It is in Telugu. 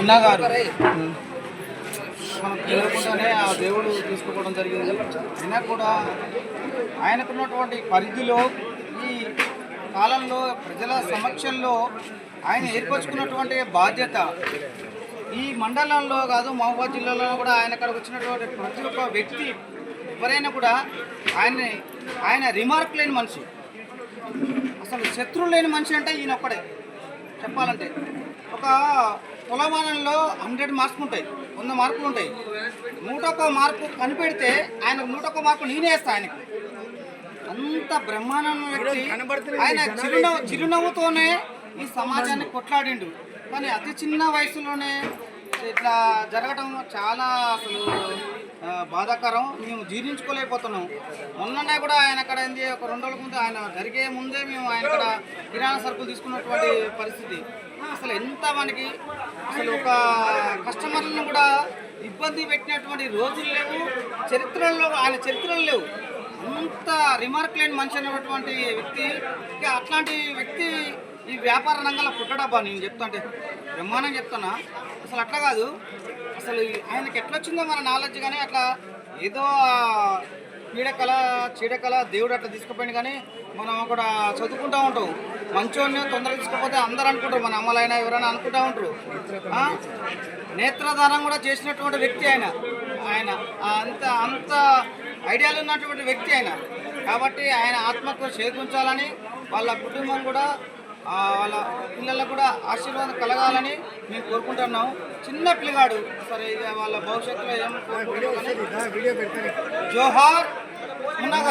మున్నా గారు మనకు తెలియకుండానే ఆ దేవుడు తీసుకుపోవడం జరిగింది. అయినా కూడా ఆయనకున్నటువంటి పరిధిలో ఈ కాలంలో ప్రజల సమక్షంలో ఆయన ఏర్పరచుకున్నటువంటి బాధ్యత ఈ మండలంలో కాదు, మహబూబాబాద్ జిల్లాలో కూడా ఆయన అక్కడికి వచ్చినటువంటి ప్రతి ఒక్క వ్యక్తి ఎవరైనా కూడా ఆయన రిమార్క్ లేని మనిషి, అసలు శత్రువు లేని మనిషి అంటే ఈయన ఒక్కడే చెప్పాలంటే. ఒక కులమానంలో 100 మార్కులు ఉంటాయి, 100 మార్కులు ఉంటాయి. 101 మార్కు కనిపెడితే ఆయనకు 101 మార్కు నేనే వేస్తాను. ఆయనకు అంత బ్రహ్మాండమైన వ్యక్తి. ఆయన చిరునవ్వుతోనే ఈ సమాజాన్ని కొట్లాడిండు. కానీ అతి చిన్న వయసులోనే ఇట్లా జరగటం చాలా అసలు బాధాకరం. మేము జీర్ణించుకోలేకపోతున్నాం. మొన్ననే కూడా ఆయన అక్కడ ఏంది, ఒక 2 రోజుల ముందు ఆయన జరిగే ముందే మేము ఆయన ఇక్కడ కిరాణా సరుకులు తీసుకున్నటువంటి పరిస్థితి. అసలు ఎంత మనకి అసలు ఒక కస్టమర్లను కూడా ఇబ్బంది పెట్టినటువంటి రోజులు లేవు, ఆయన చరిత్రలు లేవు. అంత రిమార్క్ లేని మనిషి అనేటువంటి వ్యక్తి. అట్లాంటి వ్యక్తి ఈ వ్యాపార రంగంలో పుట్టడబ్బా. నేను చెప్తాంటే బ్రహ్మాండం చెప్తున్నా. అసలు అట్లా కాదు, అసలు ఆయనకి ఎట్లా వచ్చిందో మన నాలెడ్జ్. కానీ అట్లా ఏదో చీడకళ దేవుడు అట్లా తీసుకుపోయింది. కానీ మనం కూడా చదువుకుంటూ ఉంటాం, మంచోడిని తొందరగా తీసుకుపోతే అందరూ అనుకుంటారు, మన అమ్మలైనా ఎవరైనా అనుకుంటూ ఉంటారు. నేత్రదానం కూడా చేసినటువంటి వ్యక్తి ఆయన అంత ఐడియాలు ఉన్నటువంటి వ్యక్తి ఆయన. కాబట్టి ఆయన ఆత్మకు చేకూర్చాలని, వాళ్ళ కుటుంబం కూడా వాళ్ళ పిల్లలకు కూడా ఆశీర్వాదం కలగాలని మేము కోరుకుంటున్నాం. చిన్న పిల్లగాడు, సరే ఇక వాళ్ళ భవిష్యత్తులో ఏం కోరుకుంటున్నాం. జోహార్ మున్నా గారు.